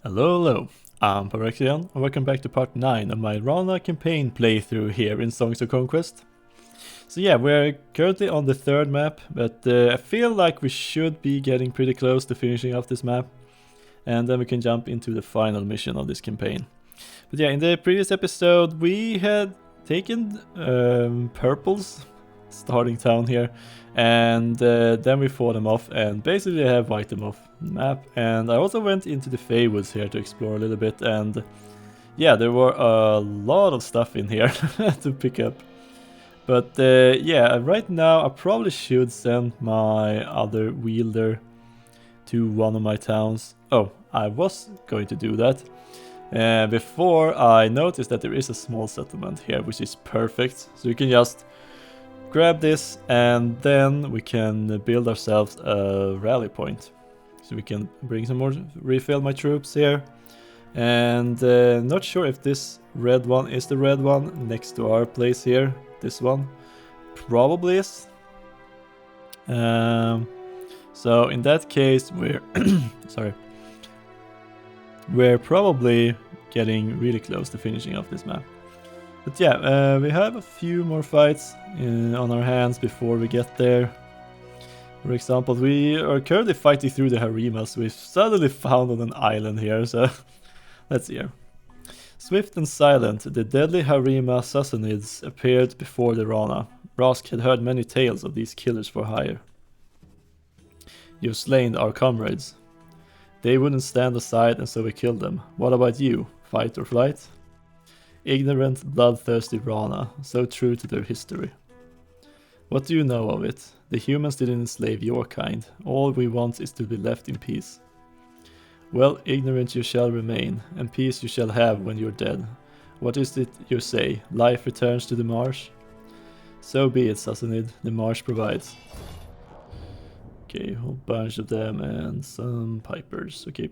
Hello, I'm Parexian, and welcome back to part 9 of my Rana campaign playthrough here in Songs of Conquest. So yeah, we're currently on the third map, but I feel like we should be getting pretty close to finishing off this map, and then we can jump into the final mission of this campaign. But yeah, in the previous episode we had taken Purple's starting town here, and then we fought them off and basically have wiped them off the map. And I also went into the Feywoods here to explore a little bit, and yeah, there were a lot of stuff in here to pick up. But yeah, right now I probably should send my other wielder to one of my towns. Oh, I was going to do that before I noticed that there is a small settlement here, which is perfect. So you can just grab this and then we can build ourselves a rally point. So we can bring some more, refill my troops here. And not sure if this red one is the red one next to our place here. This one probably is. So in that case we're sorry. We're probably getting really close to finishing off this map. But yeah, we have a few more fights on our hands before we get there. For example, we are currently fighting through the Harimas we've suddenly found on an island here, so let's see here. Swift and silent, the deadly Harima Sassanids appeared before the Rana. Rask had heard many tales of these killers for hire. You've slain our comrades. They wouldn't stand aside and so we killed them. What about you? Fight or flight? Ignorant, bloodthirsty Rana, so true to their history. What do you know of it? The humans didn't enslave your kind. All we want is to be left in peace. Well, ignorant you shall remain, and peace you shall have when you're dead. What is it you say? Life returns to the marsh? So be it, Sassanid. The marsh provides. Okay, a whole bunch of them and some pipers. Okay.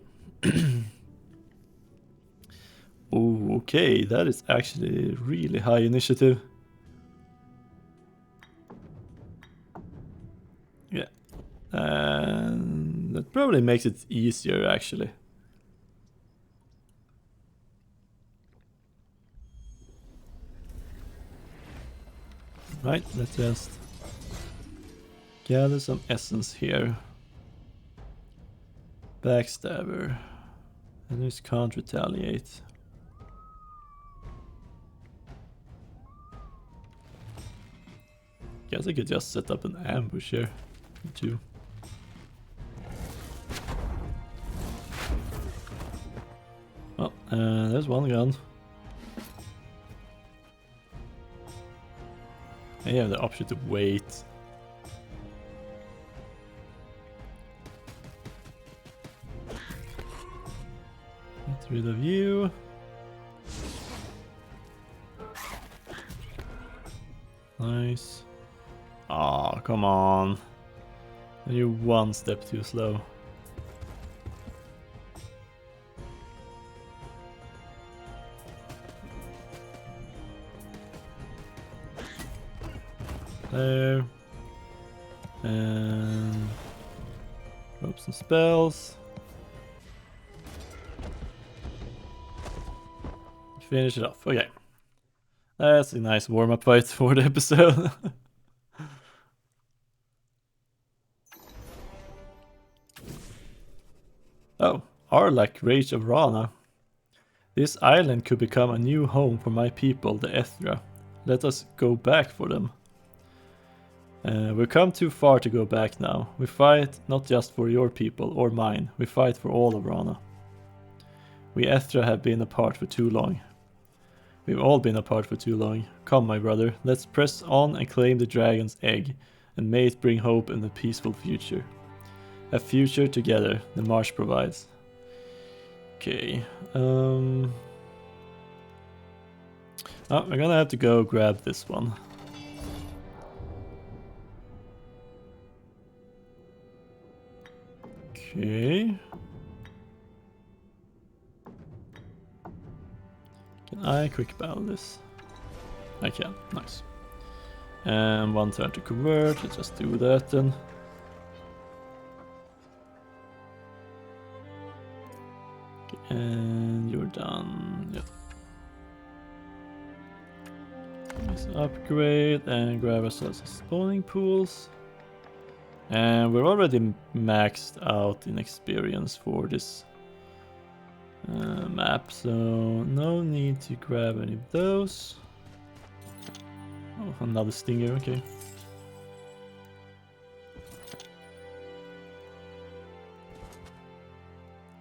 Oh, okay, that is actually really high initiative. Yeah, and that probably makes it easier actually. Right, let's just gather some essence here. Backstabber. Enemies can't retaliate. Guess I could just set up an ambush here, too. Well, there's one gun. I have the option to wait. Get rid of you. Nice. Aw, oh, come on. You're one step too slow. There. And drop some spells. Finish it off. Okay. That's a nice warm-up fight for the episode. Oh, Arlak, Rage of Rana. This island could become a new home for my people, the Ethra. Let us go back for them. We've come too far to go back now. We fight not just for your people or mine, we fight for all of Rana. We Ethra have been apart for too long. We've all been apart for too long. Come, my brother, let's press on and claim the dragon's egg, and may it bring hope and a peaceful future. A future together, the marsh provides. Okay, oh, we're gonna have to go grab this one. Okay. Can I quick battle this? I can, nice. And one turn to convert, let's just do that then. And you're done. Yep. Let's upgrade and grab ourselves some spawning pools. And we're already maxed out in experience for this map, so no need to grab any of those. Oh, another stinger, okay.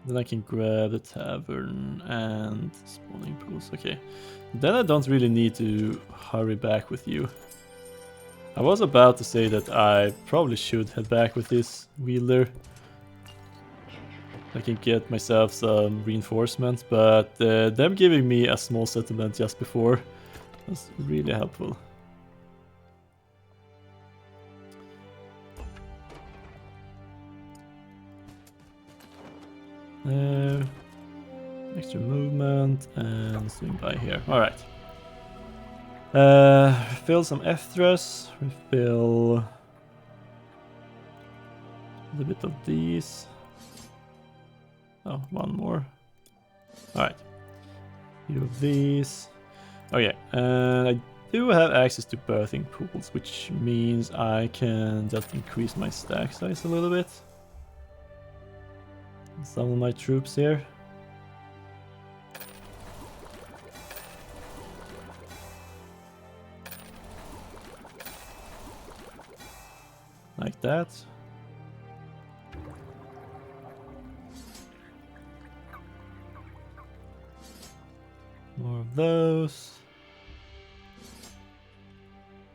Then I can grab the tavern and spawning pools, okay. Then I don't really need to hurry back with you. I was about to say that I probably should head back with this wielder. I can get myself some reinforcements, but them giving me a small settlement just before was really helpful. Extra movement and swing by here. Alright. Refill some Ethras. Refill a little bit of these. Oh, one more. Alright. Few of these. Okay, and I do have access to birthing pools, which means I can just increase my stack size a little bit. Some of my troops here. Like that. More of those.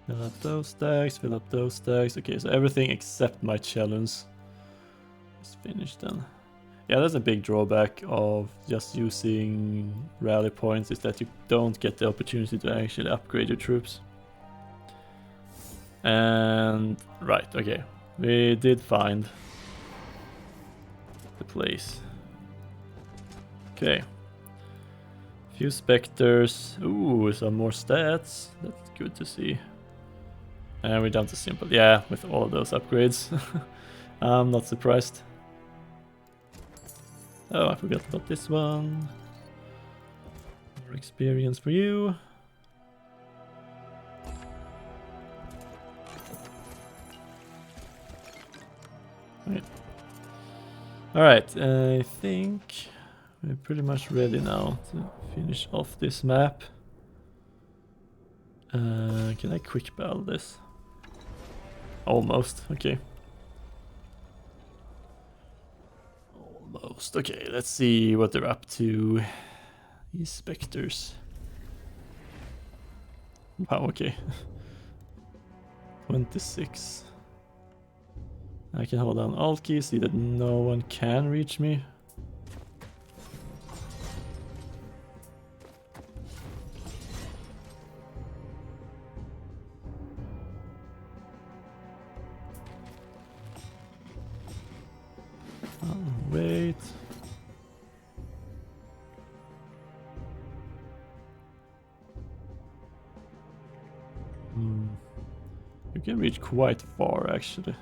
Fill up those stacks, fill up those stacks. Okay, so everything except my challenge is finished then. Yeah, that's a big drawback of just using rally points, is that you don't get the opportunity to actually upgrade your troops. And right, okay, we did find the place. Okay, few specters. Ooh, some more stats. That's good to see. And we're down to simple. Yeah, with all of those upgrades. I'm not surprised. Oh, I forgot about this one. More experience for you. Right. Alright, I think we're pretty much ready now to finish off this map. Can I quick battle this? Almost, okay. Almost, okay, let's see what they're up to. These specters. Wow, okay. 26. I can hold down Alt key, see that no one can reach me. Wait. You can reach quite far actually.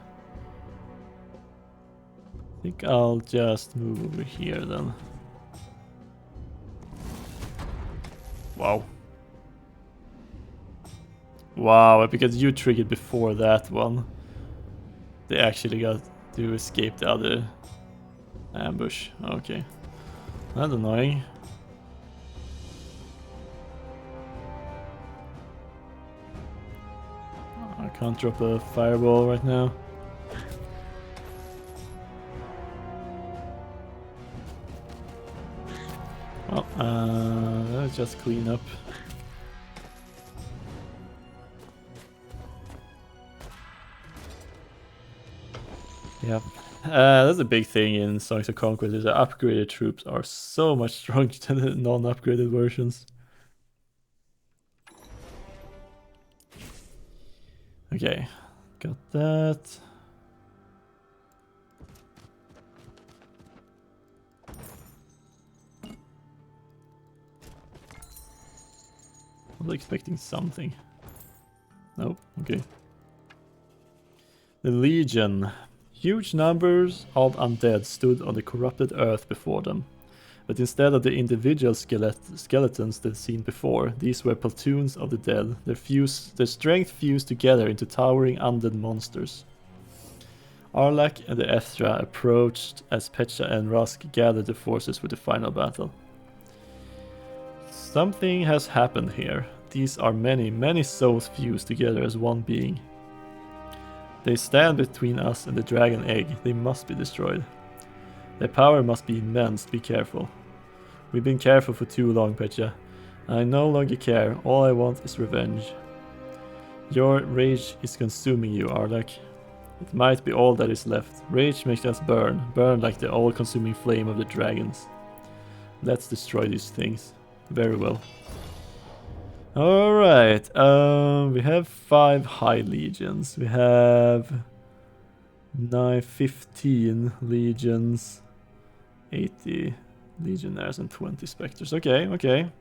I think I'll just move over here then. Wow. Wow, because you triggered before that one. They actually got to escape the other ambush. Okay. That's annoying. I can't drop a fireball right now. Well, let's just clean up. Yep. That's a big thing in Songs of Conquest, is that upgraded troops are so much stronger than the non-upgraded versions. Okay, got that. I was expecting something. Nope, okay. The Legion. Huge numbers of undead stood on the corrupted earth before them. But instead of the individual skeletons they'd seen before, these were platoons of the dead, their strength fused together into towering undead monsters. Arlak and the Ethra approached as Pecha and Rusk gathered the forces for the final battle. Something has happened here. These are many, many souls fused together as one being. They stand between us and the dragon egg. They must be destroyed. Their power must be immense, be careful. We've been careful for too long, Pecha. I no longer care, all I want is revenge. Your rage is consuming you, Arlak. It might be all that is left. Rage makes us burn like the all-consuming flame of the dragons. Let's destroy these things. Very well. Alright, we have 5 high legions. We have 15 legions, 80 legionnaires and 20 specters. Okay.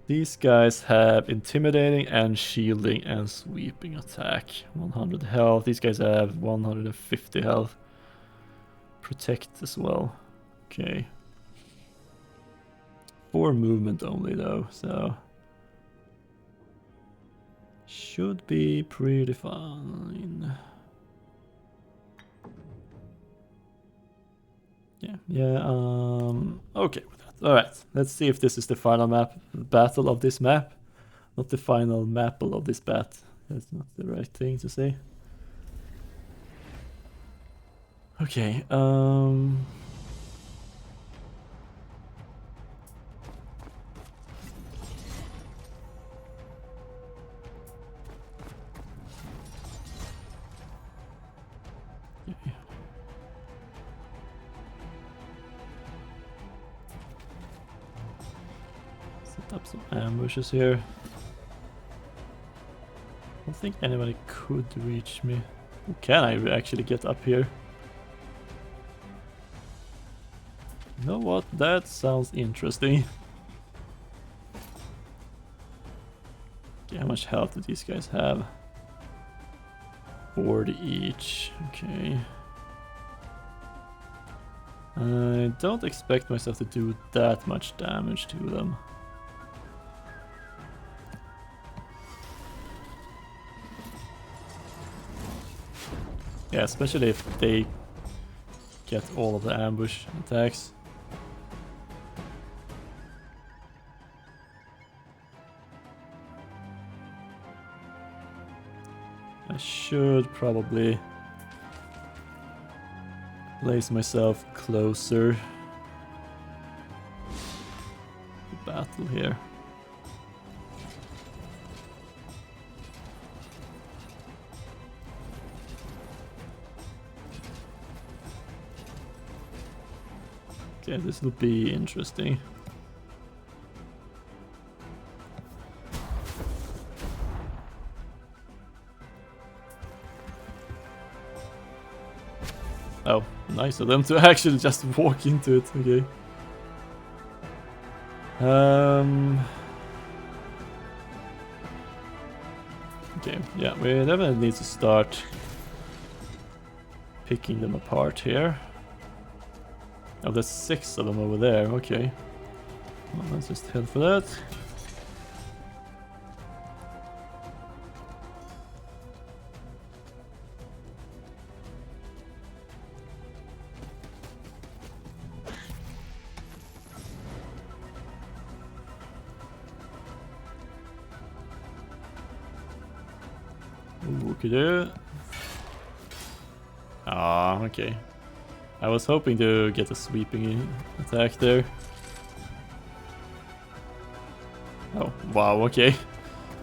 These guys have intimidating and shielding and sweeping attack. 100 health. These guys have 150 health. Protect as well. Okay. 4 movement only though, so should be pretty fine. Okay with that. Alright, let's see if this is the final battle of this map. Not the final mapple of this bat. That's not the right thing to say. Okay, set up some ambushes here. I don't think anybody could reach me. Can I actually get up here? You know what? That sounds interesting. Okay, how much health do these guys have? 40 each. Okay. I don't expect myself to do that much damage to them. Yeah, especially if they get all of the ambush attacks. I should probably place myself closer to the battle here. Okay, this will be interesting. Oh, nice of them to actually just walk into it, okay. Okay, yeah, we definitely need to start picking them apart here. Oh, there's 6 of them over there, okay. Well, let's just head for that. Ooh, ah, okay. I was hoping to get a sweeping attack there. Oh, wow, okay.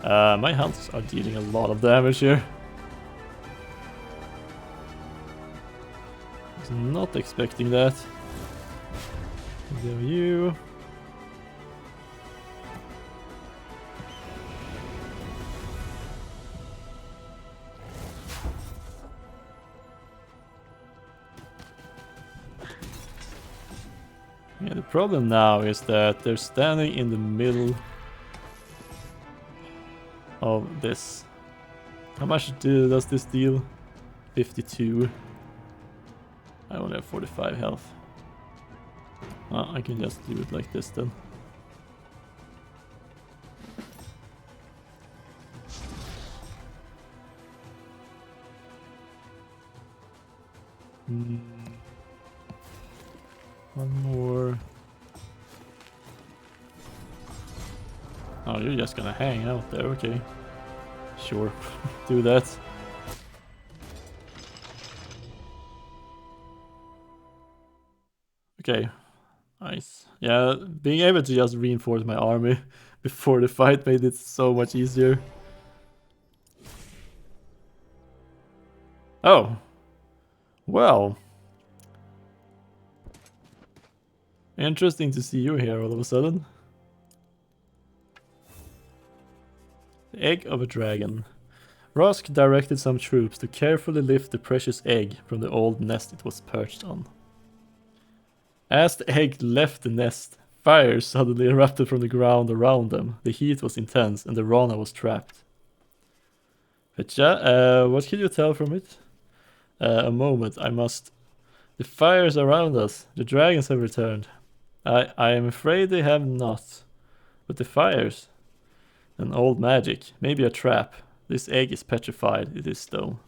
My hunters are dealing a lot of damage here. I was not expecting that. Go you. Yeah, the problem now is that they're standing in the middle of this. How much does this deal? 52. I only have 45 health. I can just do it like this then. One more. Oh, you're just gonna hang out there, okay. Sure, do that. Okay, nice. Yeah, being able to just reinforce my army before the fight made it so much easier. Oh. Well. Interesting to see you here all of a sudden. The egg of a dragon. Rosk directed some troops to carefully lift the precious egg from the old nest it was perched on. As the egg left the nest, fire suddenly erupted from the ground around them. The heat was intense and the Rana was trapped. Petja, what can you tell from it? A moment, I must... The fires around us. The dragons have returned. I am afraid they have not. But the fires? An old magic, maybe a trap. This egg is petrified, it is stone.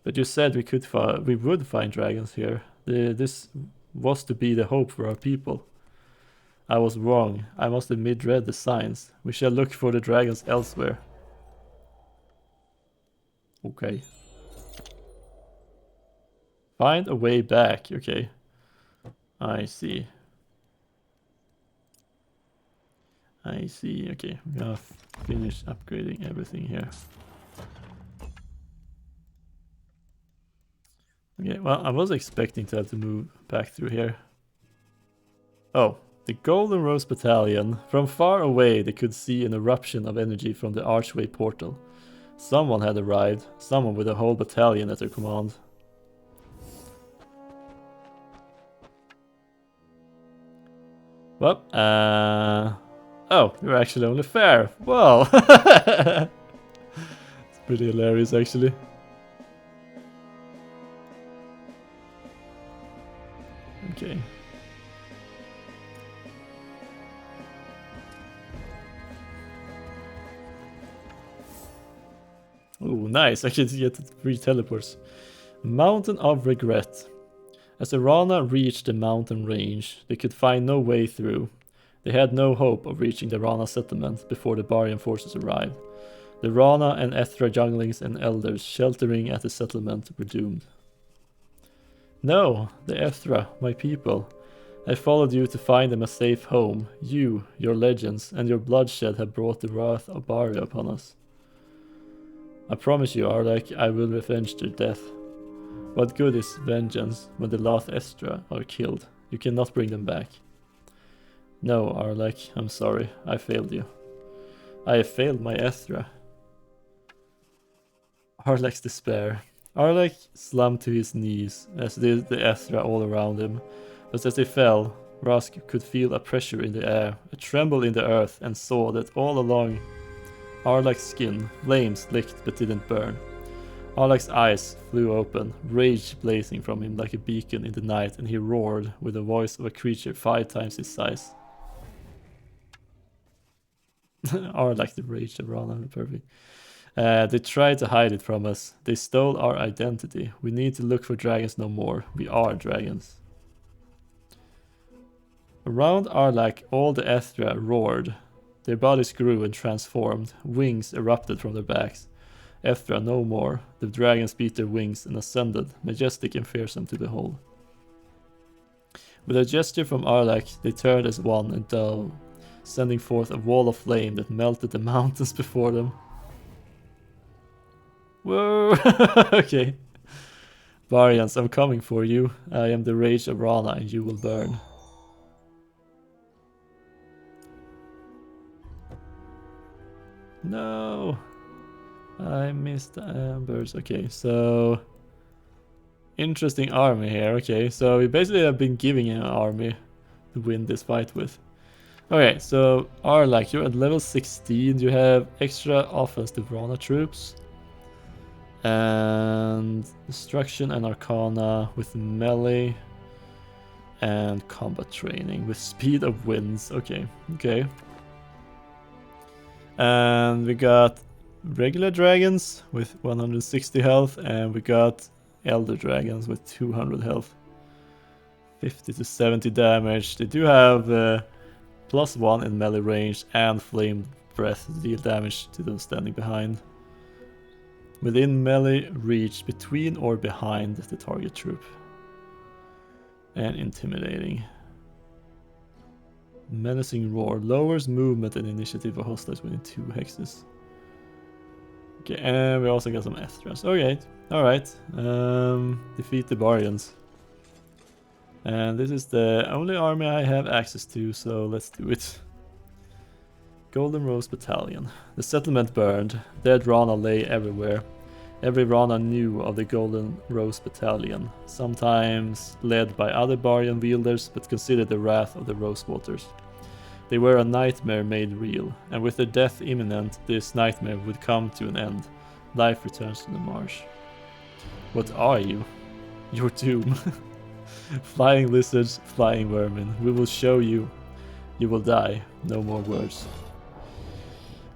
But you said we would find dragons here. This was to be the hope for our people. I was wrong. I must have misread the signs. We shall look for the dragons elsewhere. Okay. Find a way back. Okay. I see. I see. Okay, we're gonna finish upgrading everything here. Okay, well, I was expecting to have to move back through here. Oh, the Golden Rose Battalion. From far away, they could see an eruption of energy from the archway portal. Someone had arrived, someone with a whole battalion at their command. Well, oh, you're actually only fair. Well, it's pretty hilarious, actually. Okay. Oh, nice. I can get 3 teleports. Mountain of Regret. As the Rana reached the mountain range, they could find no way through. They had no hope of reaching the Rana settlement before the Barian forces arrived. The Rana and Ethra junglings and elders sheltering at the settlement were doomed. No, the Ethra, my people. I followed you to find them a safe home. You, your legends, and your bloodshed have brought the wrath of Baria upon us. I promise you, Arlek, I will revenge their death. What good is vengeance when the last Ethra are killed? You cannot bring them back. No, Arlek, I'm sorry. I failed you. I have failed my Ethra. Arlek's despair. Arlek slumped to his knees, as did the Ethra all around him. But as they fell, Rask could feel a pressure in the air, a tremble in the earth, and saw that all along Arlek's skin, flames licked but didn't burn. Arlek's eyes flew open, rage blazing from him like a beacon in the night, and he roared with the voice of a creature 5 times his size. Arlek the rage of Rana, perfect. They tried to hide it from us. They stole our identity. We need to look for dragons no more. We are dragons. Around Arlek, all the Ethra roared. Their bodies grew and transformed. Wings erupted from their backs. Ethra no more. The dragons beat their wings and ascended, majestic and fearsome to behold. With a gesture from Arlek, they turned as one and dove, sending forth a wall of flame that melted the mountains before them. Whoa! Okay. Variants, I'm coming for you. I am the rage of Rana and you will burn. No! I missed the ambers. Okay, so... Interesting army here. Okay, so we basically have been giving an army to win this fight with. Okay, so Arlek, you're at level 16. You have extra offensive Rana troops. And Destruction and Arcana with melee. and combat training with speed of winds. Okay, okay. And we got regular dragons with 160 health, and we got elder dragons with 200 health. 50 to 70 damage. They do have +1 in melee range and flame breath to deal damage to those standing behind. Within melee reach between or behind the target troop. And intimidating. Menacing roar lowers movement and initiative of hostiles within 2 hexes. Okay, and we also got some Ethras. Okay, alright. Defeat the Barbarians. And this is the only army I have access to, so let's do it. Golden Rose Battalion. The settlement burned. Dead Rana lay everywhere. Every Rana knew of the Golden Rose Battalion, sometimes led by other Barbarian wielders, but considered the wrath of the Rose Waters. They were a nightmare made real, and with their death imminent, this nightmare would come to an end. Life returns to the marsh. What are you? Your doom. Flying lizards, flying vermin. We will show you. You will die. No more words.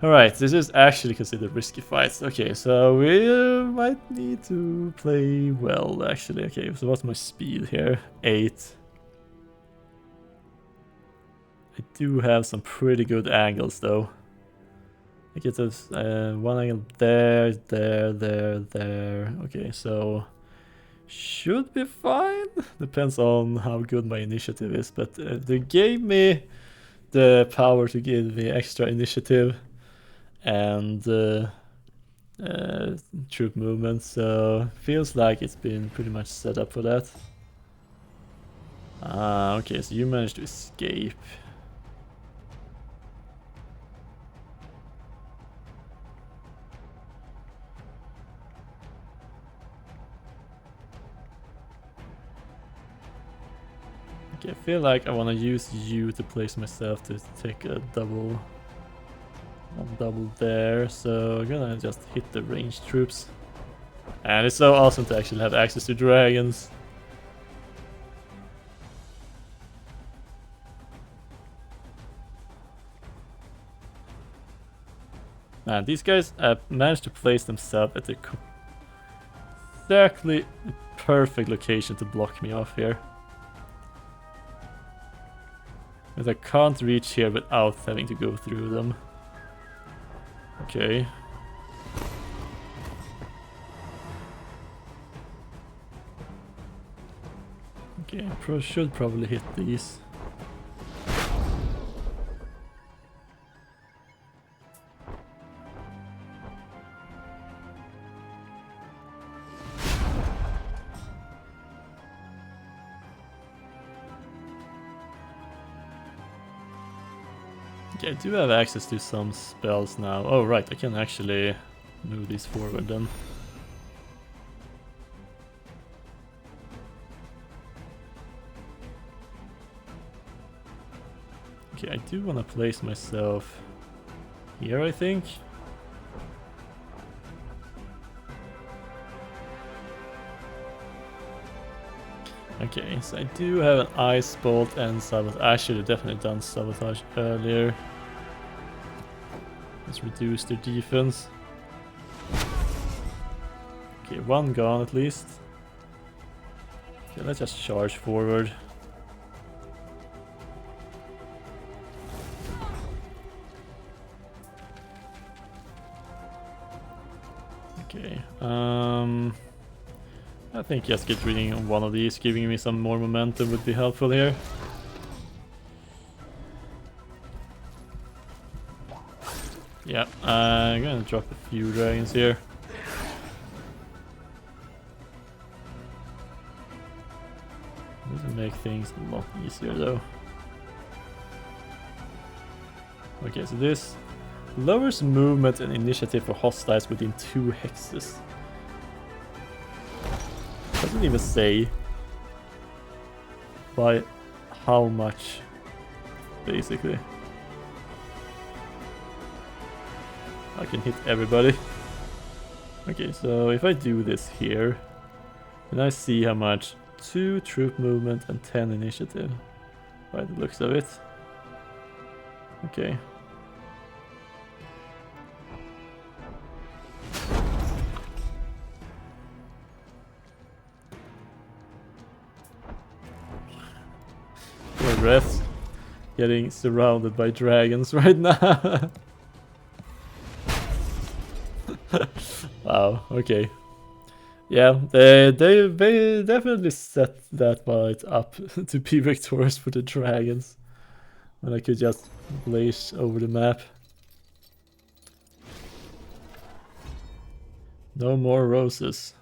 Alright, this is actually considered risky fights. Okay, so we might need to play well, actually. Okay, so what's my speed here? 8. I do have some pretty good angles, though. I get this one angle there, there. Okay, so should be fine. Depends on how good my initiative is, but they gave me the power to give me extra initiative and troop movement, so feels like it's been pretty much set up for that. Okay, so you managed to escape. Okay, I feel like I want to use you to place myself to take a double there, so I'm gonna just hit the ranged troops. And it's so awesome to actually have access to dragons. Man, these guys have managed to place themselves at the exactly perfect location to block me off here. Because I can't reach here without having to go through them. Okay. Okay, I should probably hit these. Okay, I do have access to some spells now. Oh right, I can actually move these forward then. Okay, I do want to place myself here, I think. Okay, so I do have an ice bolt and sabotage. I should have definitely done sabotage earlier. Let's reduce their defense. Okay, one gone at least. Okay, let's just charge forward. Okay, I think just get rid of one of these, giving me some more momentum would be helpful here. Yeah, I'm gonna drop a few dragons here. This will make things a lot easier though. Okay, so this lowers movement and initiative for hostiles within 2 hexes. Doesn't even say by how much, basically. I can hit everybody. Okay, so if I do this here, then I see how much 2 troop movement and 10 initiative, by the looks of it. Okay. Poor breath. Getting surrounded by dragons right now. Wow, okay. Yeah, they definitely set that fight up to be victorious for the dragons. And I could just blaze over the map. No more roses.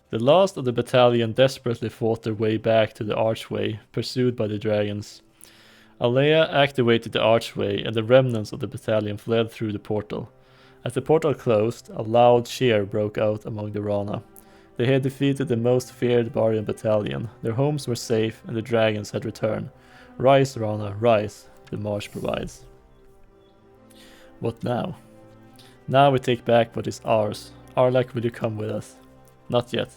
The last of the battalion desperately fought their way back to the archway, pursued by the dragons. Alea activated the archway and the remnants of the battalion fled through the portal. As the portal closed, a loud cheer broke out among the Rana. They had defeated the most feared Barian battalion, their homes were safe and the dragons had returned. Rise, Rana, rise, the marsh provides. What now? Now we take back what is ours. Arlak, will you come with us? Not yet.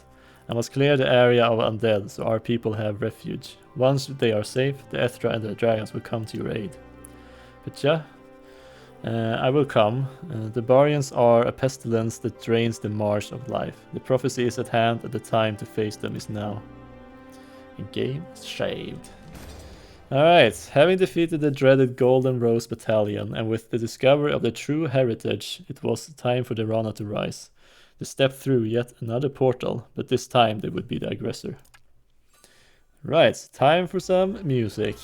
I must clear the area of undead so our people have refuge. Once they are safe, the Ethra and the dragons will come to your aid. But yeah, I will come. The Barians are a pestilence that drains the marsh of life. The prophecy is at hand and the time to face them is now. And game is shaved. Alright, having defeated the dreaded Golden Rose Battalion and with the discovery of the true heritage, it was time for the Rana to rise. They stepped through yet another portal, but this time they would be the aggressor. Right, time for some music.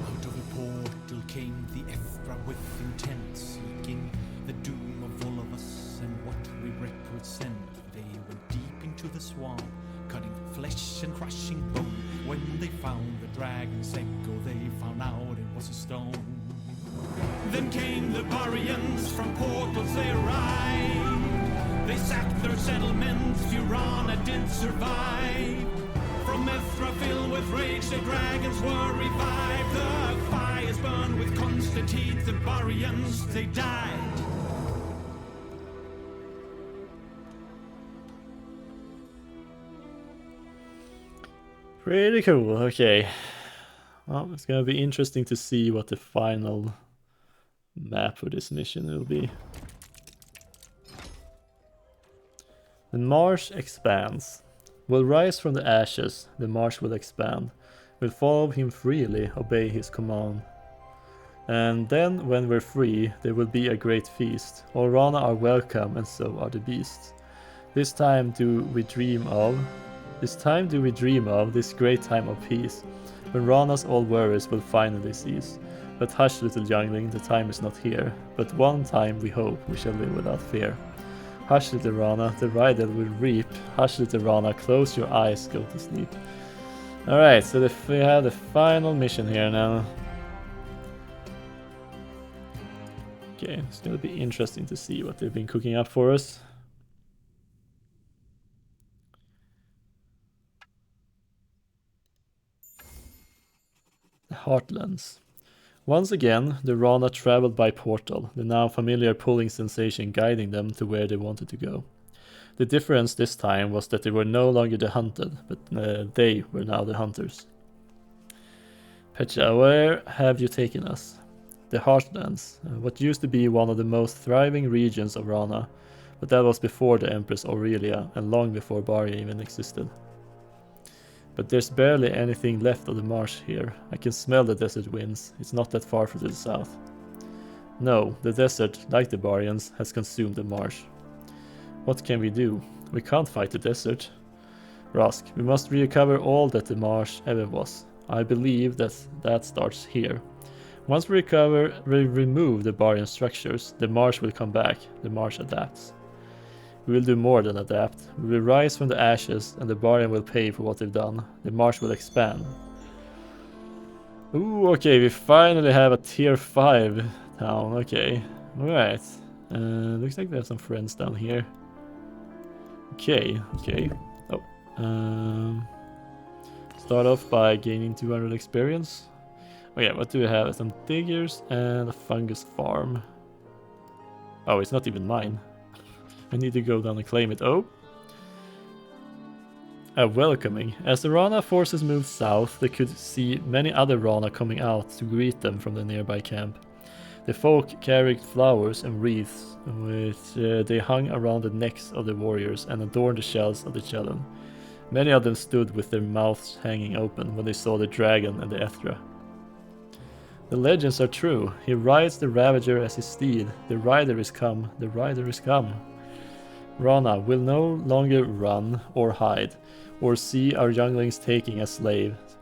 Out of the portal came the Ethra with intent, seeking the doom of all of us and what we represent. They went deep into the swamp, cutting flesh and crushing bone. When they found the dragon's echo, they found out it was a stone. Then came the Barians, from portals they arrived. They sacked their settlements, Rana didn't survive. From Ethra filled with rage, the dragons were revived. The fires burned with constant heat, the Barians, they died. Pretty cool, okay. Well, it's gonna be interesting to see what the final map for this mission will be. The marsh expands. Will rise from the ashes, the marsh will expand. Will follow him freely, obey his command. And then, when we're free, there will be a great feast. All Rana are welcome, and so are the beasts. This time do we dream of this great time of peace, when Rana's all worries will finally cease. But hush, little youngling, the time is not here, but one time we hope we shall live without fear. Hush, little Rana, the rider will reap. Hush, little Rana, close your eyes, go to sleep. Alright, so we have the final mission here now. Okay, it's gonna be interesting to see what they've been cooking up for us. The Heartlands. Once again, the Rana traveled by portal, the now familiar pulling sensation guiding them to where they wanted to go. The difference this time was that they were no longer the hunted, but they were now the hunters. Pecha, where have you taken us? The Heartlands, what used to be one of the most thriving regions of Rana, but that was before the Empress Aurelia and long before Baria even existed. But there's barely anything left of the marsh here. I can smell the desert winds. It's not that far to the south. No, the desert, like the Barians, has consumed the marsh. What can we do? We can't fight the desert. Rask, we must recover all that the marsh ever was. I believe that starts here. Once we remove the Barian structures, the marsh will come back. The marsh adapts. We will do more than adapt. We will rise from the ashes, and the Barian will pay for what they've done. The marsh will expand. Ooh, okay, we finally have a tier 5 town. Okay, alright. Looks like we have some friends down here. Okay. Oh. Start off by gaining 200 experience. Okay, what do we have? Some diggers and a fungus farm. Oh, it's not even mine. I need to go down and claim it. Oh. Welcoming. As the Rana forces moved south, they could see many other Rana coming out to greet them from the nearby camp. The folk carried flowers and wreaths, which they hung around the necks of the warriors and adorned the shells of the children. Many of them stood with their mouths hanging open when they saw the dragon and the Ethra. The legends are true. He rides the Ravager as his steed. The rider is come. The rider is come. Rana will no longer run or hide, or see our younglings taking as slaves.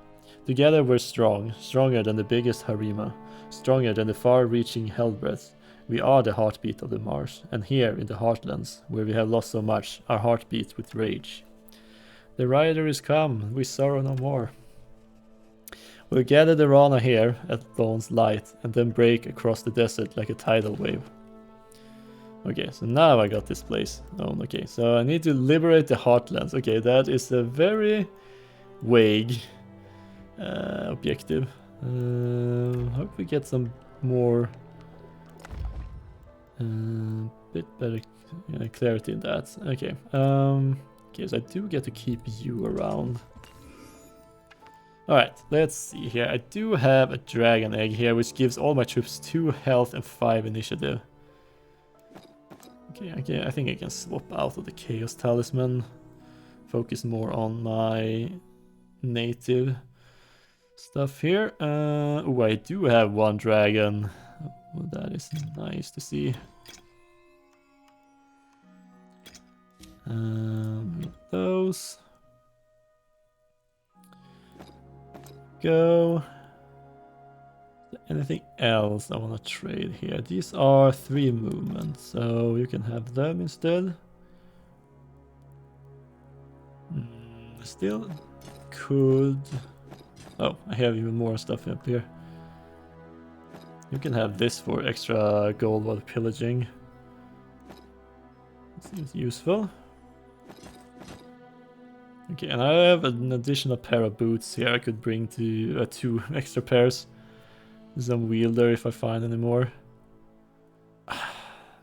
Together we're strong, stronger than the biggest harima, stronger than the far-reaching hellbreath. We are the heartbeat of the marsh, and here in the heartlands, where we have lost so much, our heart beats with rage. The rider is come, we sorrow no more. We'll gather the Rana here at dawn's light, and then break across the desert like a tidal wave. Okay, so now I got this place. Oh, okay, so I need to liberate the heartlands. Okay, that is a very vague objective. Hope we get some more bit better clarity in that. Okay, okay, so I do get to keep you around. Alright, let's see here. I do have a dragon egg here, which gives all my troops 2 health and 5 initiative. Okay, I think I can swap out of the Chaos Talisman. Focus more on my native stuff here. Oh, I do have 1 dragon. Well, that is nice to see. Those. Go. Anything else I want to trade here? These are 3 movements, so you can have them instead. Still could... Oh, I have even more stuff up here. You can have this for extra gold while pillaging. Seems useful. Okay, and I have an additional pair of boots here I could bring to 2 extra pairs. Some wielder if I find any more.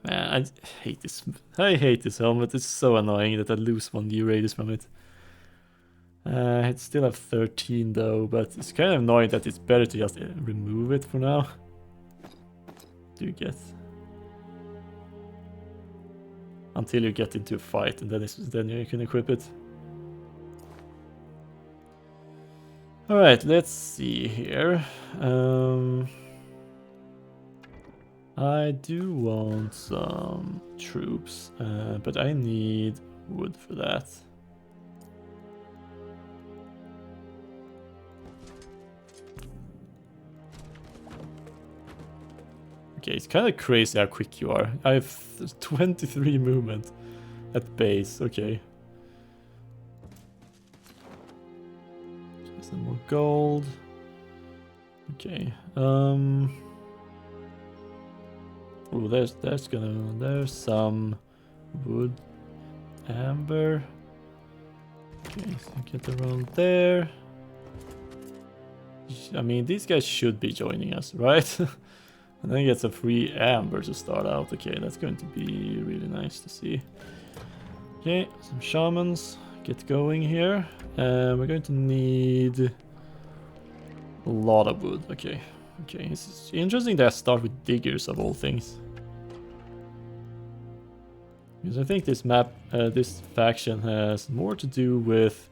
Man, I hate this. I hate this helmet. It's so annoying that I lose 1 new radius from it. I still have 13 though, but it's kind of annoying that it's better to just remove it for now. Do you get? Until you get into a fight, and then you can equip it. Alright, let's see here. I do want some troops, but I need wood for that. Okay, it's kind of crazy how quick you are. I have 23 movement at base, okay. Some more gold. Okay. Oh, there's some wood, amber. Okay, so get around there. I mean, these guys should be joining us, right? And then get some free amber to start out. Okay, that's going to be really nice to see. Okay, some shamans. Get going here. We're going to need a lot of wood. Okay, okay. It's interesting that I start with diggers of all things, because I think this map, this faction has more to do with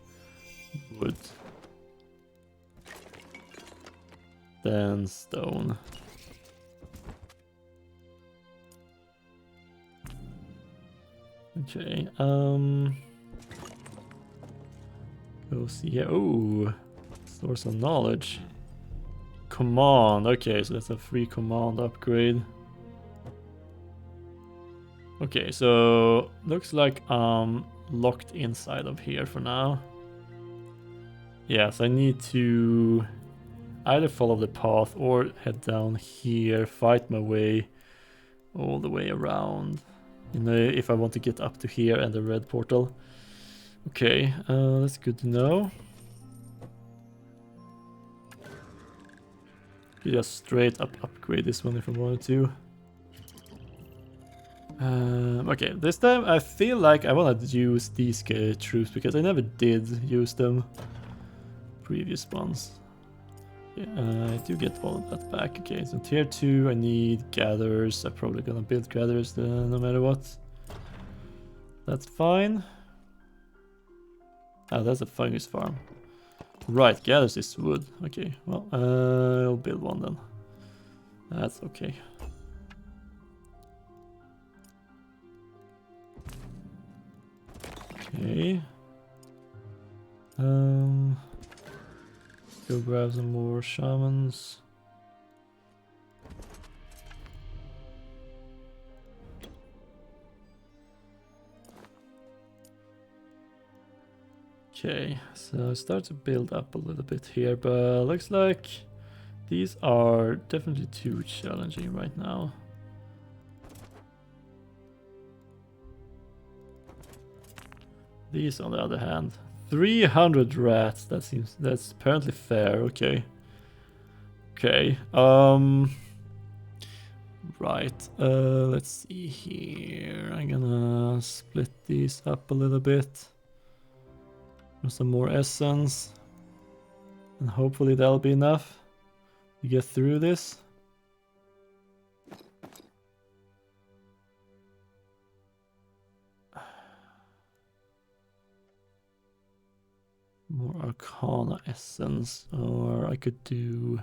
wood than stone. Okay, go see here. Oh, source of knowledge. Command. Okay, so that's a free command upgrade. Okay, so looks like I'm locked inside of here for now. Yes, I need to either follow the path or head down here, fight my way all the way around. You know, if I want to get up to here and the red portal. Okay, that's good to know. You just straight up upgrade this one if I wanted to. Okay, this time I feel like I wanna use these troops because I never did use them previous ones. Yeah, I do get all of that back. Okay, so tier 2 I need gatherers. I'm probably gonna build gatherers no matter what. That's fine. Ah, that's a fungus farm. Right, gatherers is wood. Okay, well, I'll build one then. That's okay. Okay. Go grab some more shamans. Okay, so start to build up a little bit here, but looks like these are definitely too challenging right now. These on the other hand, 300 rats, that's apparently fair. Okay. Okay, right, let's see here. I'm gonna split these up a little bit. Some more essence. And hopefully that'll be enough to get through this. More Arcana essence, or I could do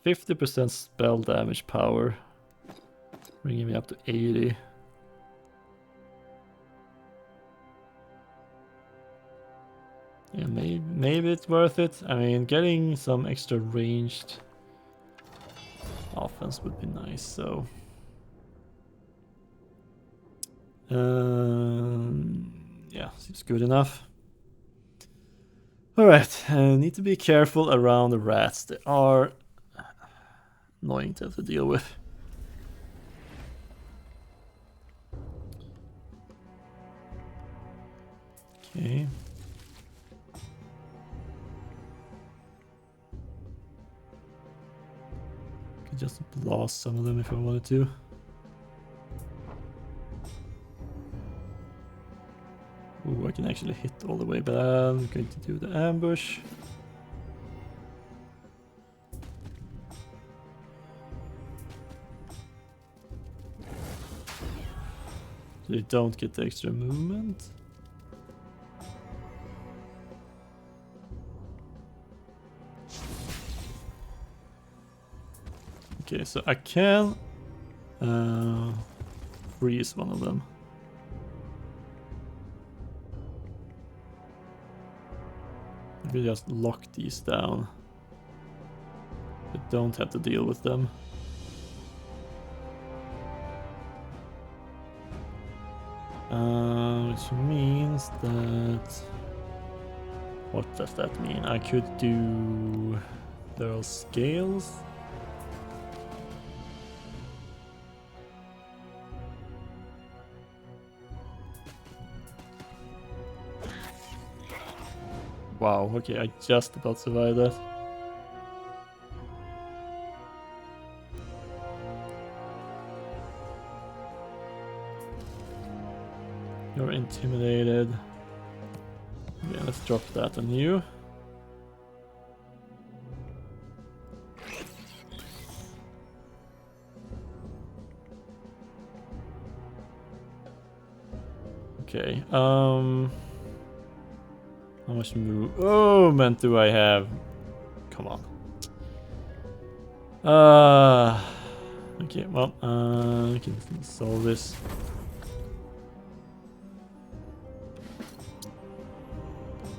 50% spell damage power, bringing me up to 80. Yeah, maybe it's worth it. I mean, getting some extra ranged offense would be nice, so... yeah, seems good enough. Alright, I need to be careful around the rats. They are annoying to have to deal with. Okay. Could just blast some of them if I wanted to. Ooh, I can actually hit all the way, but I'm going to do the ambush. So they don't get the extra movement. Okay, so I can freeze one of them. Maybe just lock these down. I don't have to deal with them. Which means that... What does that mean? I could do... Their scales? Wow, okay, I just about survived that. You're intimidated. Okay, let's drop that on you. Okay, how much movement do I have? Come on. Okay, well, I can solve this.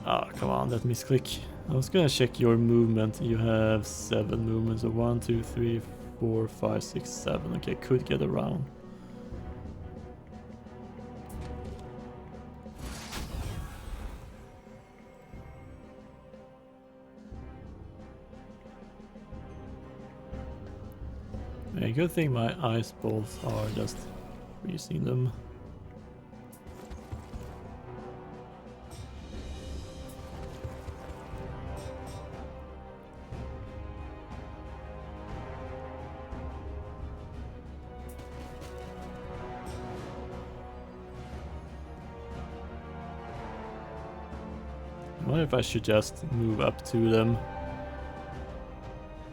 Ah, come on, that misclick. I was gonna check your movement. You have 7 movements, so 1, 2, 3, 4, 5, 6, 7. Okay, could get around. Yeah, good thing my ice balls are just freezing them. I wonder if I should just move up to them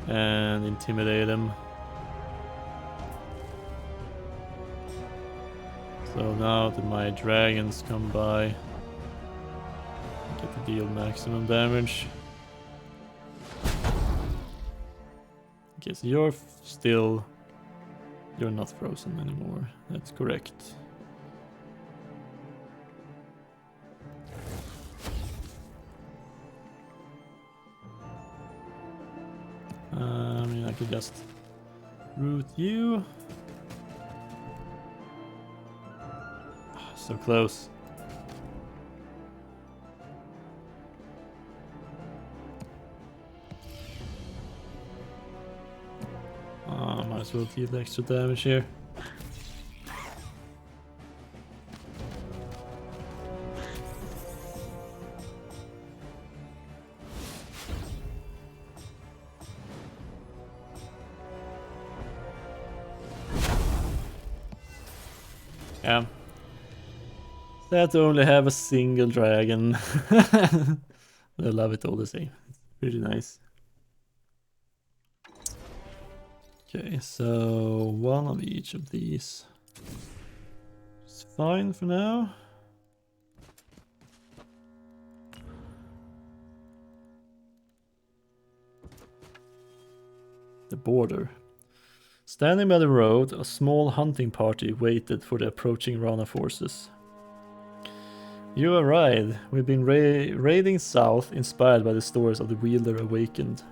and intimidate them. So now that my dragons come by, I get to deal maximum damage. Okay, so you're you're not frozen anymore. That's correct. I mean, I could just root you. So close. Might as well deal extra damage here. Yeah. Sad to only have a single dragon. I love it all the same. It's pretty nice. Okay, so one of each of these is fine for now. The border. Standing by the road, a small hunting party waited for the approaching Rana forces. You arrived. We've been raiding south, inspired by the stories of the wielder awakened.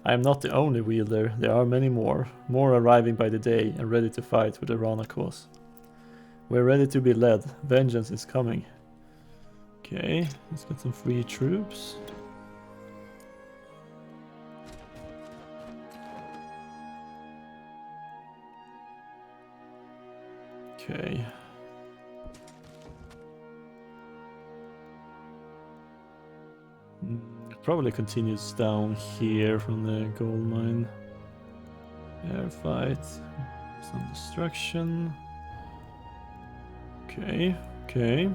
I am not the only wielder, there are many more arriving by the day and ready to fight for the Rana cause. We're ready to be led, vengeance is coming. Okay, let's get some free troops. Okay. Probably continues down here from the gold mine. Air fight. Some destruction. Okay, okay.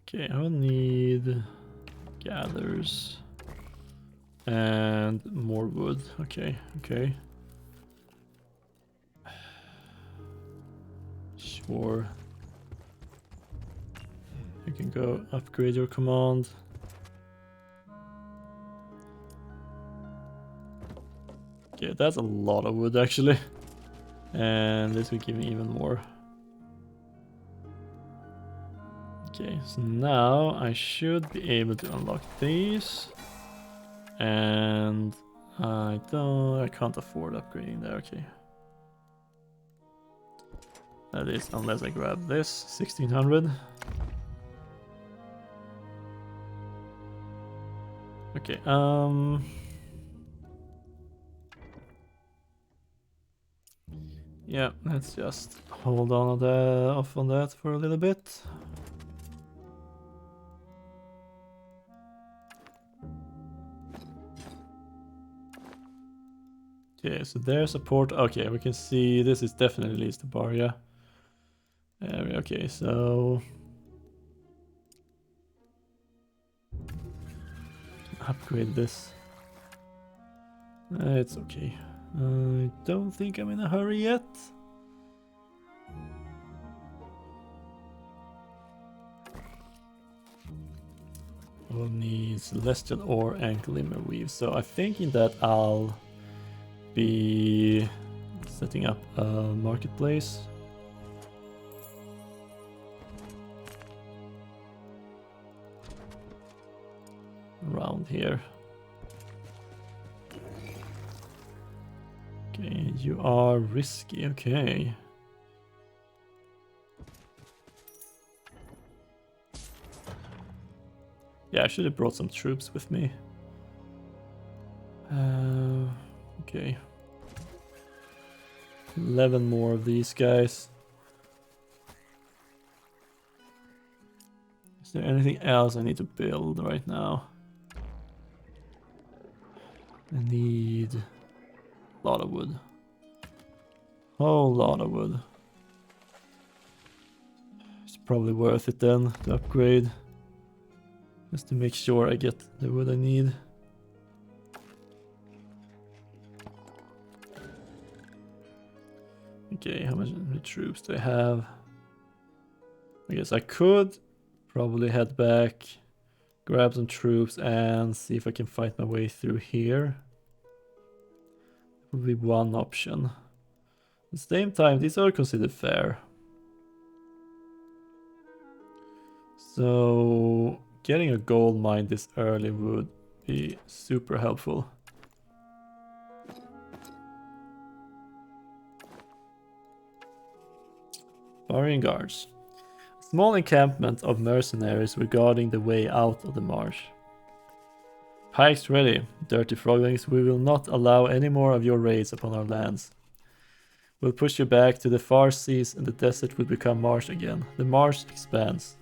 Okay, I will need gathers and more wood. Okay, okay. Sure. You can go upgrade your command. Okay, that's a lot of wood actually. And this will give me even more. Okay, so now I should be able to unlock these. And I can't afford upgrading there, okay. That is, unless I grab this, 1600. Okay, yeah, let's just hold on off on that for a little bit. Okay, so their support. Okay, we can see this is definitely at least a bar, yeah. Okay, so upgrade this. It's okay. I don't think I'm in a hurry yet. We'll need celestial ore and glimmer weave. So I'm thinking that I'll be setting up a marketplace. Around here. Okay, you are risky, okay. Yeah, I should have brought some troops with me. Okay. 11 more of these guys. Is there anything else I need to build right now? I need a lot of wood. whole lot of wood. It's probably worth it then to upgrade. Just to make sure I get the wood I need. Okay, how many troops do I have? I guess I could probably head back, grab some troops and see if I can fight my way through here. That would be one option. At the same time, these are considered fair. So getting a gold mine this early would be super helpful. Barbarian guards. A small encampment of mercenaries were guarding the way out of the marsh. Pikes ready, dirty froglings, we will not allow any more of your raids upon our lands. We'll push you back to the far seas and the desert will become marsh again. The marsh expands.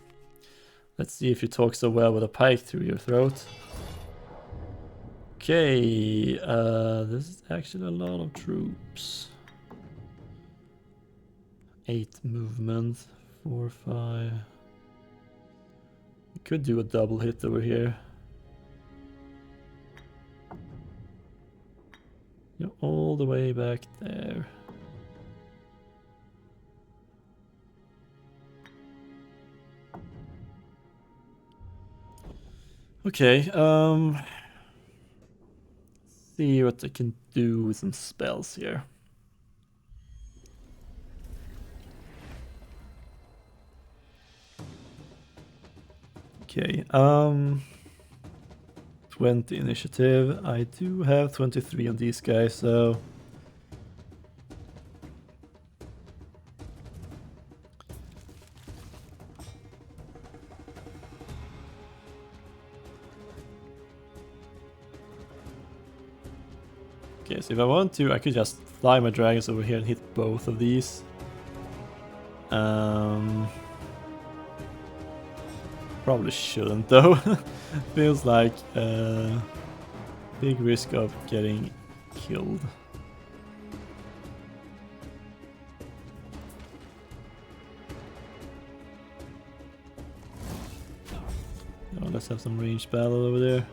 Let's see if you talk so well with a pike through your throat. Okay, this is actually a lot of troops. 8 movement, 4, 5. We could do a double hit over here. You're all the way back there. Okay, see what I can do with some spells here. Okay, 20 initiative. I do have 23 on these guys, so okay, so if I want to, I could just fly my dragons over here and hit both of these. Probably shouldn't though. Feels like a big risk of getting killed. Oh, let's have some ranged battle over there.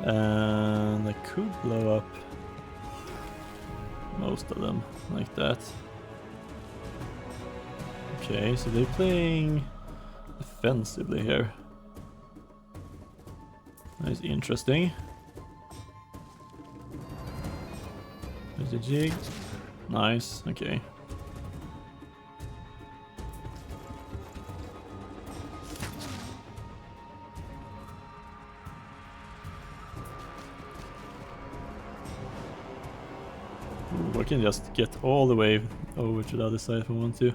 And I could blow up most of them like that. Okay, so they're playing defensively here. That is interesting. There's the jig. Nice, okay. Ooh, I can just get all the way over to the other side if I want to.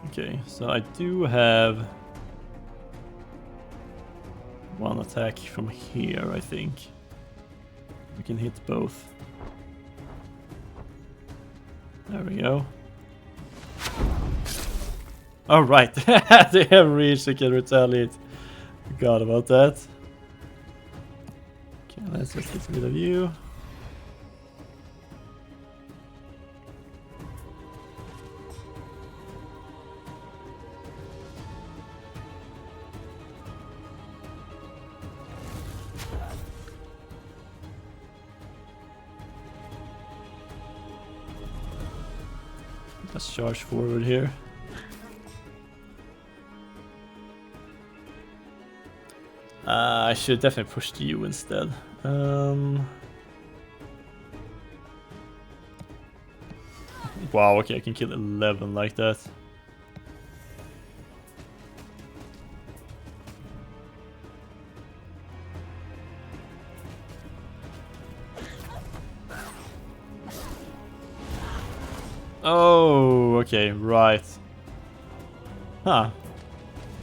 Okay, so I do have one attack from here, I think. We can hit both. There we go. Alright, they have reached, they can retaliate. Forgot about that. Okay, let's just get rid of you. Let's charge forward here. I should definitely push to you instead. Wow, okay, I can kill 11 like that. Oh, okay, right. Huh.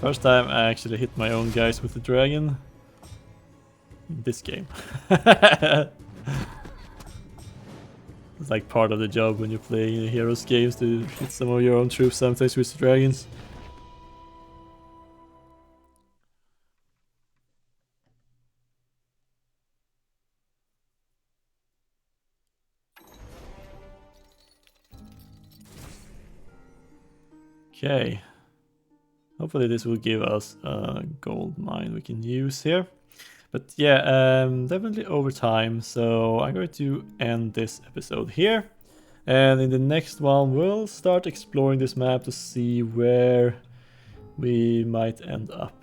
First time I actually hit my own guys with the dragon in this game. like part of the job when you're playing Heroes games to hit some of your own troops sometimes with dragons. Okay. Hopefully this will give us a gold mine we can use here. But yeah, definitely over time, so I'm going to end this episode here. And in the next one, we'll start exploring this map to see where we might end up.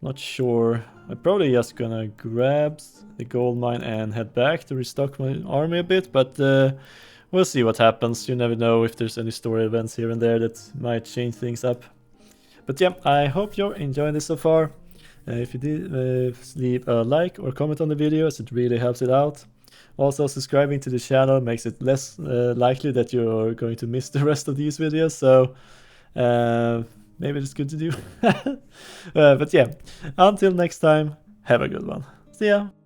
Not sure. I'm probably just gonna grab the gold mine and head back to restock my army a bit, but we'll see what happens. You never know if there's any story events here and there that might change things up. But yeah, I hope you're enjoying this so far. If you did, leave a like or comment on the video, as it really helps it out. Also, subscribing to the channel makes it less likely that you're going to miss the rest of these videos, so maybe it's good to do. But yeah, until next time, have a good one. See ya!